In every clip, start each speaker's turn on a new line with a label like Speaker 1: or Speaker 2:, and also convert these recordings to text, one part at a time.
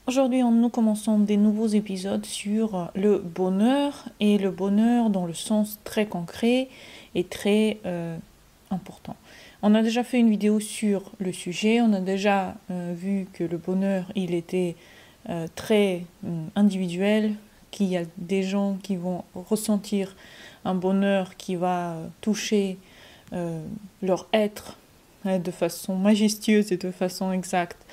Speaker 1: Aujourd'hui, nous commençons des nouveaux épisodes sur le bonheur et le bonheur dans le sens très concret et très important. On a déjà fait une vidéo sur le sujet, on a déjà vu que le bonheur, il était très individuel, qu'il y a des gens qui vont ressentir un bonheur qui va toucher leur être de façon majestueuse et de façon exacte.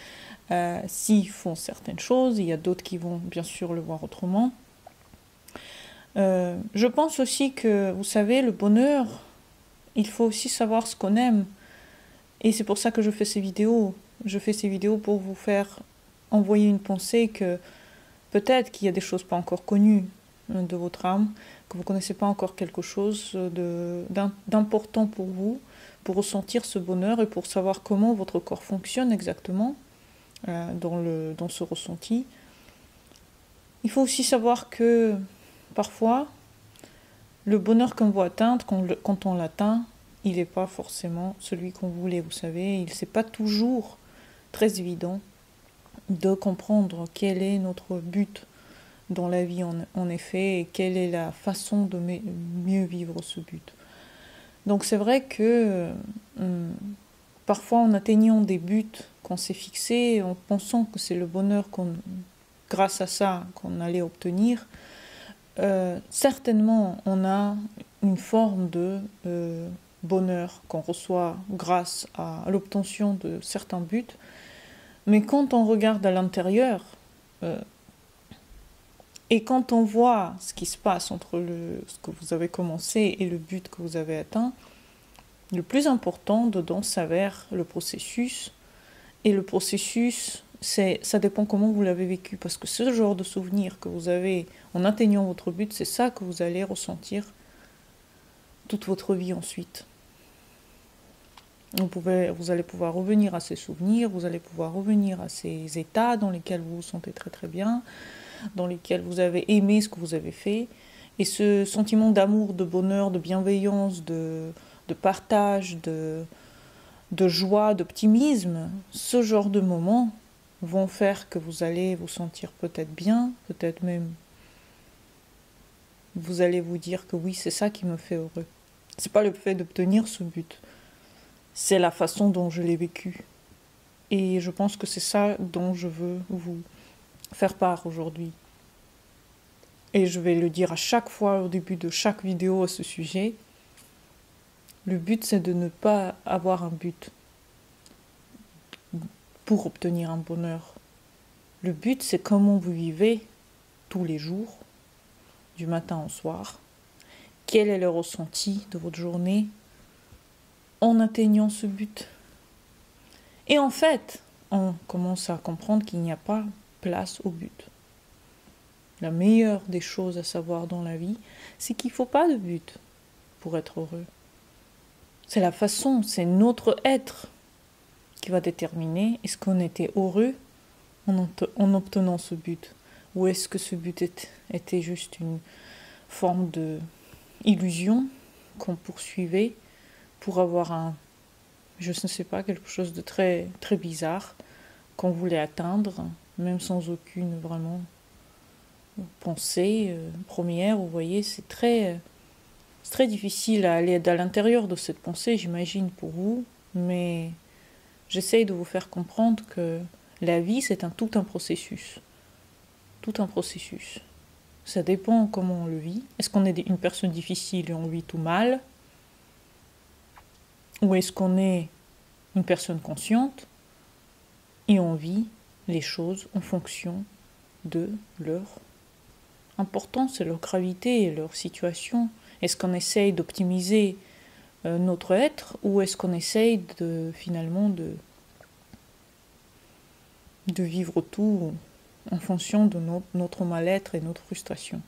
Speaker 1: S'ils font certaines choses, il y a d'autres qui vont bien sûr le voir autrement. Je pense aussi que, vous savez, le bonheur, il faut aussi savoir ce qu'on aime. Et c'est pour ça que je fais ces vidéos. Je fais ces vidéos pour vous faire envoyer une pensée que peut-être qu'il y a des choses pas encore connues de votre âme, que vous ne connaissez pas encore quelque chose d'important pour vous, pour ressentir ce bonheur et pour savoir comment votre corps fonctionne exactement. Dans ce ressenti. Il faut aussi savoir que parfois, le bonheur qu'on veut atteindre, quand on l'atteint, il n'est pas forcément celui qu'on voulait. Vous savez, c'est pas toujours très évident de comprendre quel est notre but dans la vie en effet et quelle est la façon de mieux vivre ce but. Donc c'est vrai que parfois en atteignant des buts qu'on s'est fixés, en pensant que c'est le bonheur grâce à ça qu'on allait obtenir, certainement on a une forme de bonheur qu'on reçoit grâce à l'obtention de certains buts. Mais quand on regarde à l'intérieur et quand on voit ce qui se passe entre ce que vous avez commencé et le but que vous avez atteint, le plus important dedans s'avère le processus. Et le processus, ça dépend comment vous l'avez vécu. Parce que ce genre de souvenir que vous avez en atteignant votre but, c'est ça que vous allez ressentir toute votre vie ensuite. Vous allez pouvoir revenir à ces souvenirs, vous allez pouvoir revenir à ces états dans lesquels vous vous sentez très très bien, dans lesquels vous avez aimé ce que vous avez fait. Et ce sentiment d'amour, de bonheur, de bienveillance, de partage, de joie, d'optimisme, ce genre de moments vont faire que vous allez vous sentir peut-être bien, peut-être même vous allez vous dire que oui, c'est ça qui me fait heureux. C'est pas le fait d'obtenir ce but, c'est la façon dont je l'ai vécu. Et je pense que c'est ça dont je veux vous faire part aujourd'hui. Et je vais le dire à chaque fois au début de chaque vidéo à ce sujet. Le but, c'est de ne pas avoir un but pour obtenir un bonheur. Le but, c'est comment vous vivez tous les jours, du matin au soir. Quel est le ressenti de votre journée en atteignant ce but. Et en fait, on commence à comprendre qu'il n'y a pas place au but. La meilleure des choses à savoir dans la vie, c'est qu'il ne faut pas de but pour être heureux. C'est la façon, c'est notre être qui va déterminer est-ce qu'on était heureux en obtenant ce but, ou est-ce que ce but était juste une forme de illusion qu'on poursuivait pour avoir je ne sais pas, quelque chose de très, très bizarre qu'on voulait atteindre, même sans aucune vraiment pensée première. Vous voyez, c'est très difficile à aller à l'intérieur de cette pensée, j'imagine, pour vous, mais j'essaye de vous faire comprendre que la vie, c'est tout un processus. Tout un processus. Ça dépend comment on le vit. Est-ce qu'on est une personne difficile et on vit tout mal ? Ou est-ce qu'on est une personne consciente et on vit les choses en fonction de leur importance, leur gravité et leur situation ? Est-ce qu'on essaye d'optimiser notre être ou est-ce qu'on essaye finalement de vivre tout en fonction de notre mal-être et notre frustration ?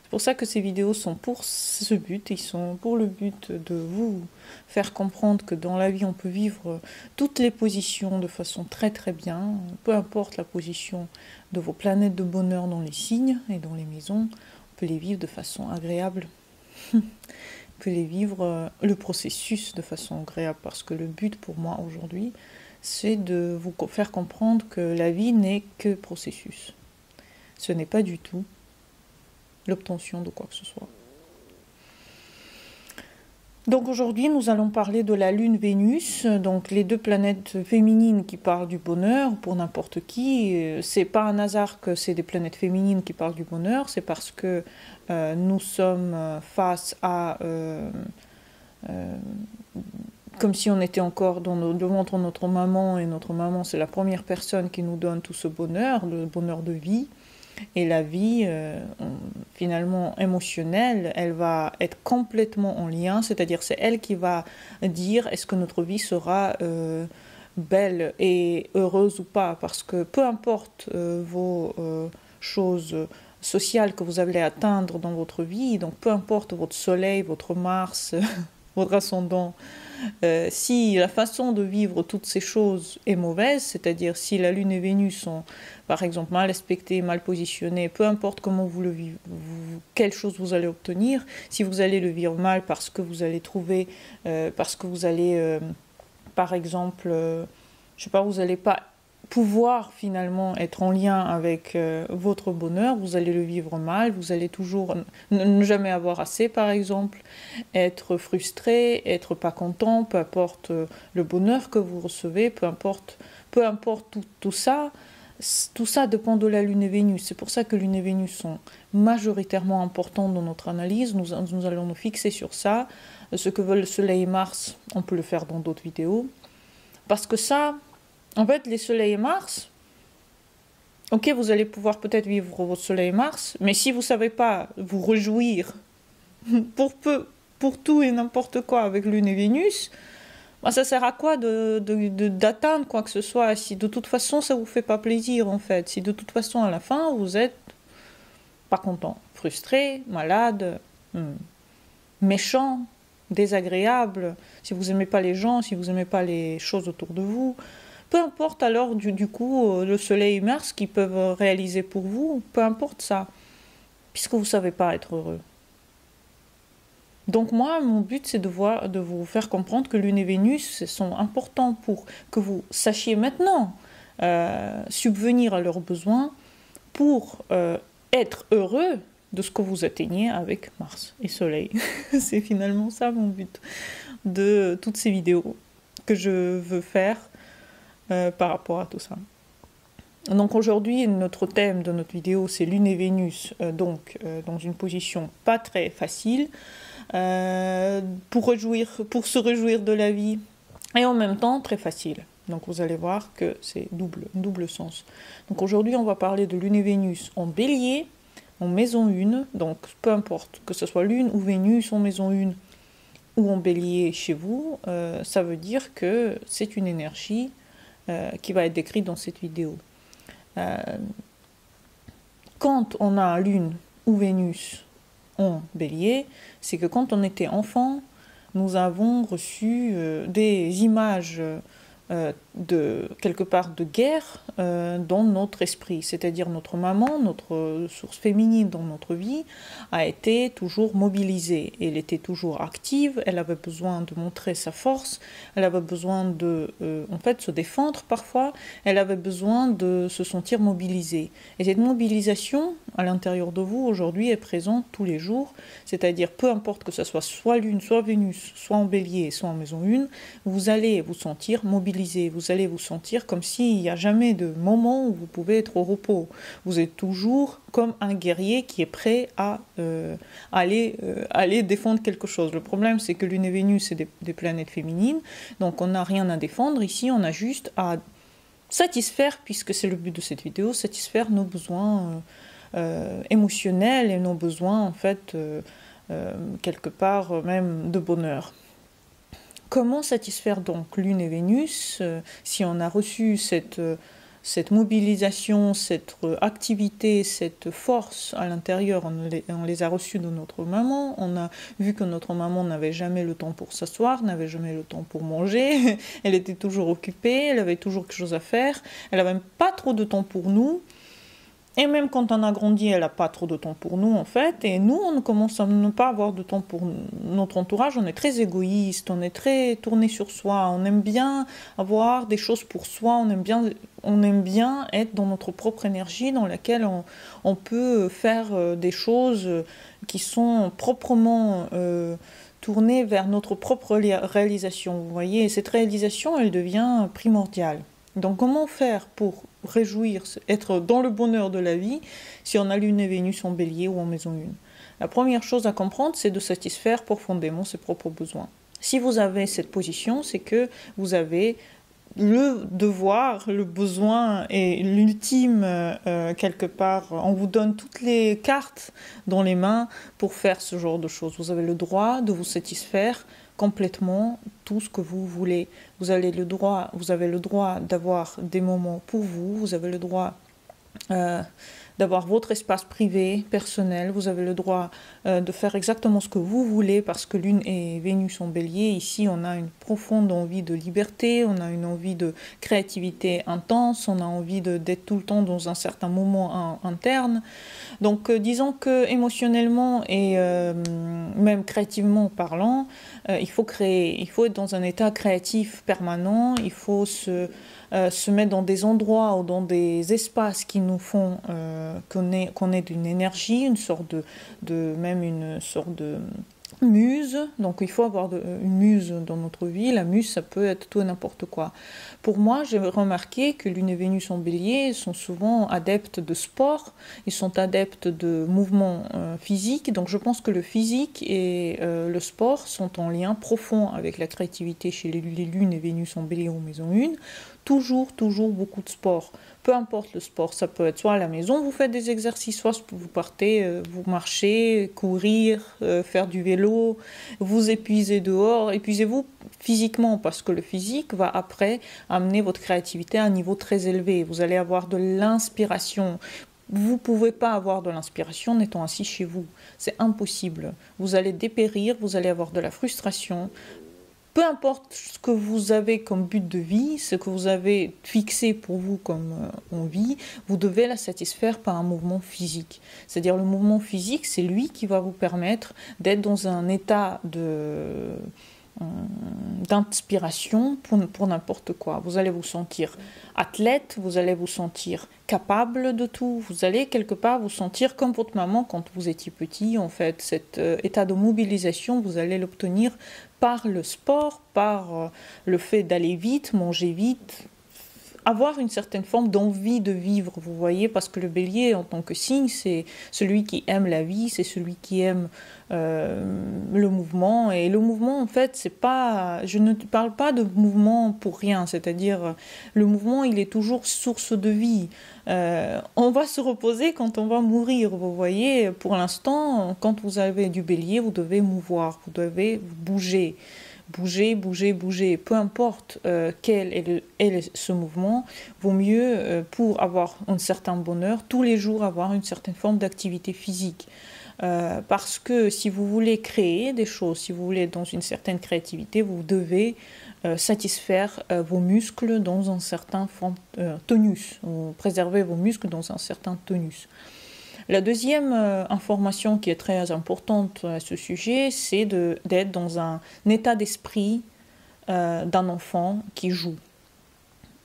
Speaker 1: C'est pour ça que ces vidéos sont pour ce but, ils sont pour le but de vous faire comprendre que dans la vie on peut vivre toutes les positions de façon très très bien, peu importe la position de vos planètes de bonheur dans les signes et dans les maisons, on peut les vivre de façon agréable. On peut les vivre le processus de façon agréable parce que le but pour moi aujourd'hui c'est de vous faire comprendre que la vie n'est que processus. Ce n'est pas du tout l'obtention de quoi que ce soit. Donc aujourd'hui, nous allons parler de la Lune Vénus, donc les deux planètes féminines qui parlent du bonheur pour n'importe qui. C'est pas un hasard que c'est des planètes féminines qui parlent du bonheur, c'est parce que nous sommes face à comme si on était encore dans le ventre de notre maman, et notre maman c'est la première personne qui nous donne tout ce bonheur, le bonheur de vie. Et la vie, finalement émotionnelle, elle va être complètement en lien, c'est-à-dire c'est elle qui va dire est-ce que notre vie sera belle et heureuse ou pas, parce que peu importe vos choses sociales que vous allez atteindre dans votre vie, donc peu importe votre soleil, votre Mars, votre ascendant, si la façon de vivre toutes ces choses est mauvaise, c'est-à-dire si la Lune et Vénus sont par exemple mal aspectées, mal positionnées, peu importe comment vous le vivez, quelle chose vous allez obtenir, si vous allez le vivre mal parce que vous allez trouver, parce que vous allez par exemple, je sais pas, vous n'allez pas pouvoir finalement être en lien avec votre bonheur, vous allez le vivre mal, vous allez toujours ne jamais avoir assez par exemple, être frustré, être pas content, peu importe le bonheur que vous recevez, peu importe tout ça dépend de la Lune et Vénus. C'est pour ça que Lune et Vénus sont majoritairement importantes dans notre analyse, nous allons nous fixer sur ça, ce que veulent le Soleil et Mars, on peut le faire dans d'autres vidéos, parce que ça, en fait, les Soleils et Mars, ok, vous allez pouvoir peut-être vivre votre Soleil et Mars, mais si vous ne savez pas vous réjouir pour tout et n'importe quoi avec Lune et Vénus, bah, ça sert à quoi d'atteindre quoi que ce soit si de toute façon ça ne vous fait pas plaisir en fait, si de toute façon à la fin vous êtes pas content, frustré, malade, méchant, désagréable, si vous n'aimez pas les gens, si vous n'aimez pas les choses autour de vous. Peu importe alors du coup le Soleil et Mars qu'ils peuvent réaliser pour vous, peu importe ça, puisque vous ne savez pas être heureux. Donc moi, mon but c'est de vous faire comprendre que Lune et Vénus sont importants pour que vous sachiez maintenant subvenir à leurs besoins pour être heureux de ce que vous atteignez avec Mars et Soleil. C'est finalement ça mon but de toutes ces vidéos que je veux faire par rapport à tout ça. Donc aujourd'hui, notre thème de notre vidéo, c'est Lune et Vénus, dans une position pas très facile, pour se réjouir de la vie, et en même temps très facile. Donc vous allez voir que c'est double sens. Donc aujourd'hui, on va parler de Lune et Vénus en Bélier, en maison 1, donc peu importe que ce soit Lune ou Vénus en maison 1, ou en Bélier chez vous, ça veut dire que c'est une énergie qui va être décrite dans cette vidéo. Quand on a Lune ou Vénus en Bélier, c'est que quand on était enfant, nous avons reçu des images de quelque part de guerre dans notre esprit, c'est-à-dire notre maman, notre source féminine dans notre vie a été toujours mobilisée, elle était toujours active, elle avait besoin de montrer sa force, elle avait besoin de en fait se défendre parfois, elle avait besoin de se sentir mobilisée, et cette mobilisation à l'intérieur de vous aujourd'hui est présente tous les jours, c'est-à-dire peu importe que ce soit Lune, soit Vénus, soit en Bélier, soit en maison 1, vous allez vous sentir mobilisé, vous allez vous sentir comme s'il n'y a jamais de moment où vous pouvez être au repos. Vous êtes toujours comme un guerrier qui est prêt à aller défendre quelque chose. Le problème, c'est que Lune et Vénus, c'est des planètes féminines, donc on n'a rien à défendre. Ici, on a juste à satisfaire, puisque c'est le but de cette vidéo, satisfaire nos besoins émotionnels et nos besoins, en fait, quelque part même de bonheur. Comment satisfaire donc Lune et Vénus si on a reçu cette mobilisation, cette activité, cette force à l'intérieur, on les a reçus de notre maman, on a vu que notre maman n'avait jamais le temps pour s'asseoir, n'avait jamais le temps pour manger, elle était toujours occupée, elle avait toujours quelque chose à faire, elle n'avait même pas trop de temps pour nous. Et même quand on a grandi, elle n'a pas trop de temps pour nous, en fait. Et nous, on commence à ne pas avoir de temps pour notre entourage. On est très égoïste, on est très tourné sur soi. On aime bien avoir des choses pour soi. On aime bien être dans notre propre énergie, dans laquelle on peut faire des choses qui sont proprement tournées vers notre propre réalisation. Vous voyez, et cette réalisation, elle devient primordiale. Donc comment faire pour réjouir, être dans le bonheur de la vie si on a Lune et Vénus en Bélier ou en Maison 1? La première chose à comprendre, c'est de satisfaire profondément ses propres besoins. Si vous avez cette position, c'est que vous avez le devoir, le besoin et l'ultime quelque part. On vous donne toutes les cartes dans les mains pour faire ce genre de choses. Vous avez le droit de vous satisfaire complètement tout ce que vous voulez. Vous avez le droit d'avoir des moments pour vous. Vous avez le droit d'avoir votre espace privé, personnel. Vous avez le droit de faire exactement ce que vous voulez parce que Lune et Vénus en Bélier. Ici, on a une profonde envie de liberté, on a une envie de créativité intense, on a envie d'être tout le temps dans un certain moment interne. Donc, disons que émotionnellement et même créativement parlant, il faut créer, il faut être dans un état créatif permanent, il faut se mettre dans des endroits ou dans des espaces qui nous font qu'on ait d'une énergie, une sorte même une sorte de muse. Donc il faut avoir une muse dans notre vie. La muse, ça peut être tout et n'importe quoi. Pour moi, j'ai remarqué que Lune et Vénus en Bélier sont souvent adeptes de sport, ils sont adeptes de mouvements physiques. Donc je pense que le physique et le sport sont en lien profond avec la créativité chez les Lunes et Vénus en Bélier ou Maison 1. Toujours beaucoup de sport. Peu importe le sport, ça peut être soit à la maison, vous faites des exercices, soit vous partez, vous marchez, courir, faire du vélo, vous épuisez dehors, épuisez-vous physiquement parce que le physique va après amener votre créativité à un niveau très élevé. Vous allez avoir de l'inspiration. Vous ne pouvez pas avoir de l'inspiration en étant assis chez vous. C'est impossible. Vous allez dépérir, vous allez avoir de la frustration. Peu importe ce que vous avez comme but de vie, ce que vous avez fixé pour vous comme envie, vous devez la satisfaire par un mouvement physique. C'est-à-dire le mouvement physique, c'est lui qui va vous permettre d'être dans un état d'inspiration pour n'importe quoi. Vous allez vous sentir athlète, vous allez vous sentir capable de tout, vous allez quelque part vous sentir comme votre maman quand vous étiez petit. En fait, cet état de mobilisation, vous allez l'obtenir par le sport, par le fait d'aller vite, manger vite, avoir une certaine forme d'envie de vivre, vous voyez, parce que le bélier en tant que signe, c'est celui qui aime la vie, c'est celui qui aime le mouvement. Et le mouvement, en fait, c'est pas, je ne parle pas de mouvement pour rien, c'est-à-dire le mouvement, il est toujours source de vie. On va se reposer quand on va mourir, vous voyez. Pour l'instant, quand vous avez du bélier, vous devez mouvoir, vous devez bouger. Bouger, peu importe quel est ce mouvement, vaut mieux pour avoir un certain bonheur, tous les jours avoir une certaine forme d'activité physique. Parce que si vous voulez créer des choses, si vous voulez être dans une certaine créativité, vous devez satisfaire vos muscles dans un certain tonus, ou préserver vos muscles dans un certain tonus. La deuxième information qui est très importante à ce sujet, c'est d'être dans un état d'esprit d'un enfant qui joue.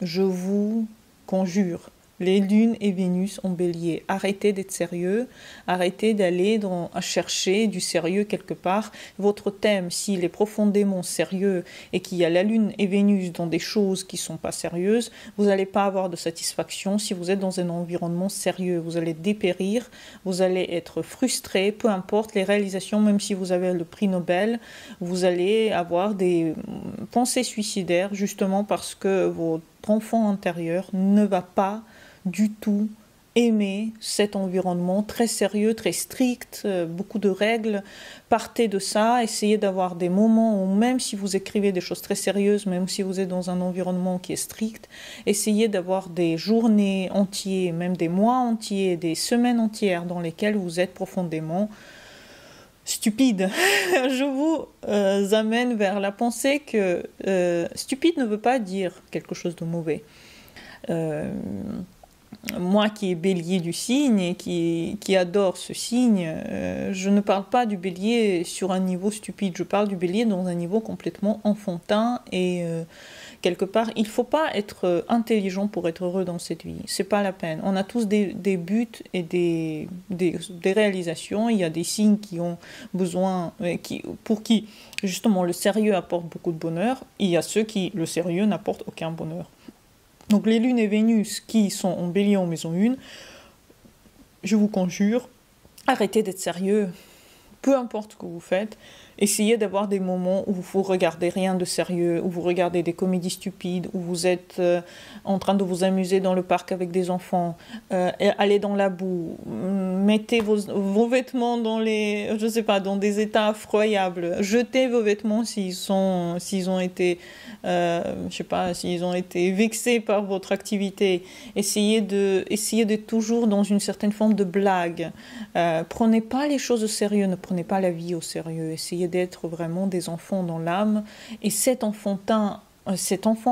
Speaker 1: Je vous conjure, les lunes et Vénus en bélier, arrêtez d'être sérieux, arrêtez d'aller chercher du sérieux quelque part. Votre thème, s'il est profondément sérieux et qu'il y a la lune et Vénus dans des choses qui ne sont pas sérieuses, vous n'allez pas avoir de satisfaction. Si vous êtes dans un environnement sérieux, vous allez dépérir, vous allez être frustré, peu importe les réalisations, même si vous avez le prix Nobel, vous allez avoir des pensées suicidaires justement parce que votre enfant intérieur ne va pas du tout aimer cet environnement très sérieux, très strict, beaucoup de règles. Partez de ça, essayez d'avoir des moments où même si vous écrivez des choses très sérieuses, même si vous êtes dans un environnement qui est strict, essayez d'avoir des journées entières, même des mois entiers, des semaines entières dans lesquelles vous êtes profondément stupide. Je vous amène vers la pensée que stupide ne veut pas dire quelque chose de mauvais. moi qui est bélier du signe et qui adore ce signe, je ne parle pas du bélier sur un niveau stupide, je parle du bélier dans un niveau complètement enfantin et quelque part, il ne faut pas être intelligent pour être heureux dans cette vie, c'est pas la peine. On a tous des buts et des réalisations, il y a des signes qui ont besoin, pour qui justement le sérieux apporte beaucoup de bonheur, il y a ceux qui le sérieux n'apporte aucun bonheur. Donc les lunes et Vénus qui sont en bélier en maison 1, je vous conjure, arrêtez d'être sérieux, peu importe ce que vous faites, essayez d'avoir des moments où vous regardez rien de sérieux, où vous regardez des comédies stupides, où vous êtes en train de vous amuser dans le parc avec des enfants, allez dans la boue, mettez vos vêtements dans je sais pas, dans des états effroyables, jetez vos vêtements s'ils ont été, je sais pas, s'ils ont été vexés par votre activité. Essayez de toujours dans une certaine forme de blague. Prenez pas les choses au sérieux, ne prenez pas la vie au sérieux. Essayez d'être vraiment des enfants dans l'âme. Et cet enfant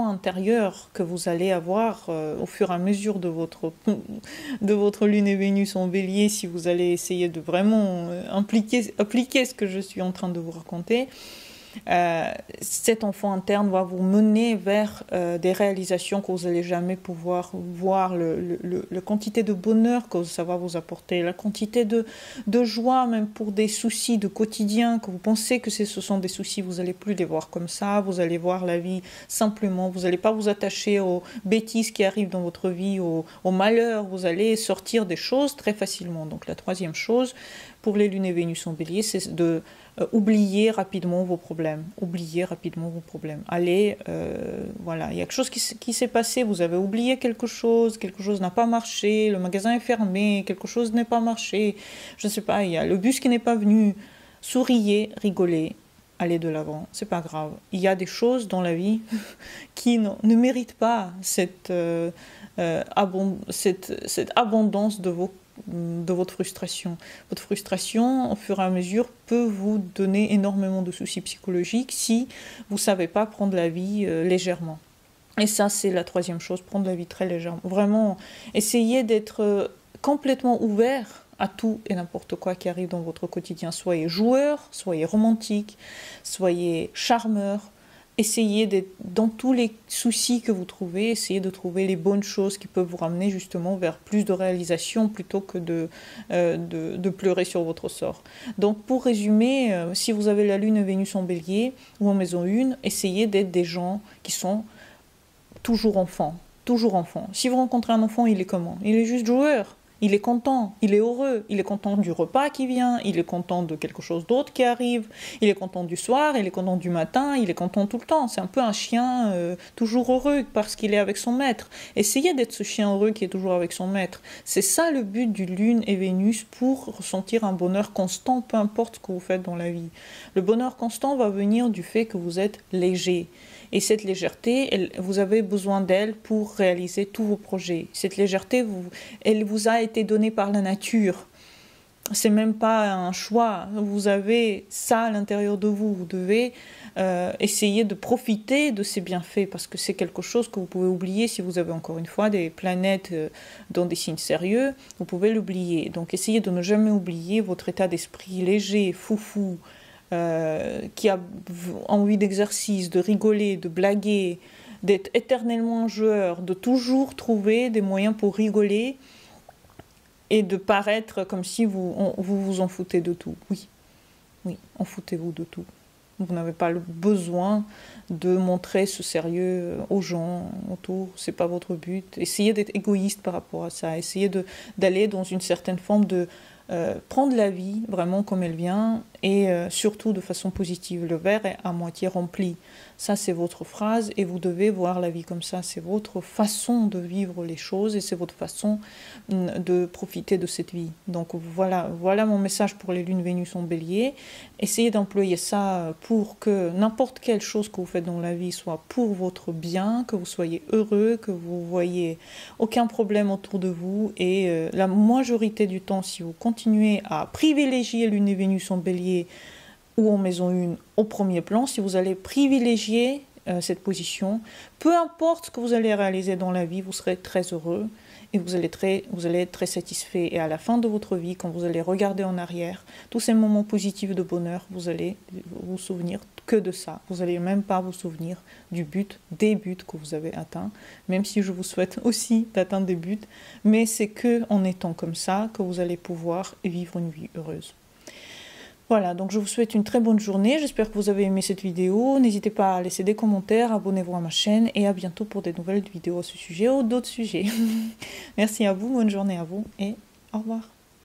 Speaker 1: intérieur que vous allez avoir au fur et à mesure de votre lune et Vénus en bélier, si vous allez essayer de vraiment appliquer ce que je suis en train de vous raconter, cet enfant interne va vous mener vers des réalisations que vous n'allez jamais pouvoir voir, la quantité de bonheur que ça va vous apporter, la quantité de joie, même pour des soucis de quotidien, que vous pensez que ce sont des soucis, vous n'allez plus les voir comme ça, vous allez voir la vie simplement, vous n'allez pas vous attacher aux bêtises qui arrivent dans votre vie, aux malheurs, vous allez sortir des choses très facilement. Donc la troisième chose, pour les lunes et Vénus en bélier, c'est de oublier rapidement vos problèmes. Oubliez rapidement vos problèmes. Allez, voilà, il y a quelque chose qui s'est passé, vous avez oublié quelque chose n'a pas marché, le magasin est fermé, quelque chose n'a pas marché, je ne sais pas, il y a le bus qui n'est pas venu. Souriez, rigolez, allez de l'avant, c'est pas grave. Il y a des choses dans la vie qui ne méritent pas cette abondance de votre frustration. Votre frustration, au fur et à mesure, peut vous donner énormément de soucis psychologiques si vous ne savez pas prendre la vie légèrement. Et ça, c'est la troisième chose, prendre la vie très légèrement. Vraiment, essayez d'être complètement ouvert à tout et n'importe quoi qui arrive dans votre quotidien. Soyez joueur, soyez romantique, soyez charmeur. Essayez d'être dans tous les soucis que vous trouvez, essayez de trouver les bonnes choses qui peuvent vous ramener justement vers plus de réalisation plutôt que de pleurer sur votre sort. Donc pour résumer, si vous avez la lune et Vénus en bélier ou en maison 1, essayez d'être des gens qui sont toujours enfants. Toujours enfants. Si vous rencontrez un enfant, il est comment? Il est juste joueur. Il est content, il est heureux, il est content du repas qui vient, il est content de quelque chose d'autre qui arrive, il est content du soir, il est content du matin, il est content tout le temps. C'est un peu un chien toujours heureux parce qu'il est avec son maître. Essayez d'être ce chien heureux qui est toujours avec son maître. C'est ça le but du lune et Vénus pour ressentir un bonheur constant, peu importe ce que vous faites dans la vie. Le bonheur constant va venir du fait que vous êtes léger. Et cette légèreté, vous avez besoin d'elle pour réaliser tous vos projets. Cette légèreté, elle vous a été donnée par la nature. C'est même pas un choix. Vous avez ça à l'intérieur de vous. Vous devez essayer de profiter de ces bienfaits parce que c'est quelque chose que vous pouvez oublier si vous avez encore une fois des planètes dans des signes sérieux. Vous pouvez l'oublier. Donc essayez de ne jamais oublier votre état d'esprit léger, foufou, qui a envie d'exercice, de rigoler, de blaguer, d'être éternellement joueur, de toujours trouver des moyens pour rigoler et de paraître comme si vous en foutez de tout. Oui, en foutez-vous de tout. Vous n'avez pas le besoin de montrer ce sérieux aux gens autour, c'est pas votre but. Essayez d'être égoïste par rapport à ça, essayez d'aller dans une certaine forme de prendre la vie vraiment comme elle vient et surtout de façon positive. Le verre est à moitié rempli. Ça, c'est votre phrase et vous devez voir la vie comme ça. C'est votre façon de vivre les choses et c'est votre façon de profiter de cette vie. Donc voilà mon message pour les lunes Vénus en bélier. Essayez d'employer ça pour que n'importe quelle chose que vous faites dans la vie soit pour votre bien, que vous soyez heureux, que vous voyez aucun problème autour de vous et la majorité du temps, si vous continuez à privilégier lune et Vénus en bélier ou en maison 1 au premier plan, si vous allez privilégier cette position, peu importe ce que vous allez réaliser dans la vie, vous serez très heureux et vous allez être très satisfait. Et à la fin de votre vie, quand vous allez regarder en arrière, tous ces moments positifs de bonheur, vous allez vous souvenir que de ça. Vous n'allez même pas vous souvenir des buts que vous avez atteints, même si je vous souhaite aussi d'atteindre des buts, mais c'est que en étant comme ça que vous allez pouvoir vivre une vie heureuse. Voilà, donc je vous souhaite une très bonne journée, j'espère que vous avez aimé cette vidéo, n'hésitez pas à laisser des commentaires, abonnez-vous à ma chaîne et à bientôt pour des nouvelles vidéos à ce sujet ou d'autres sujets. Merci à vous, bonne journée à vous et au revoir.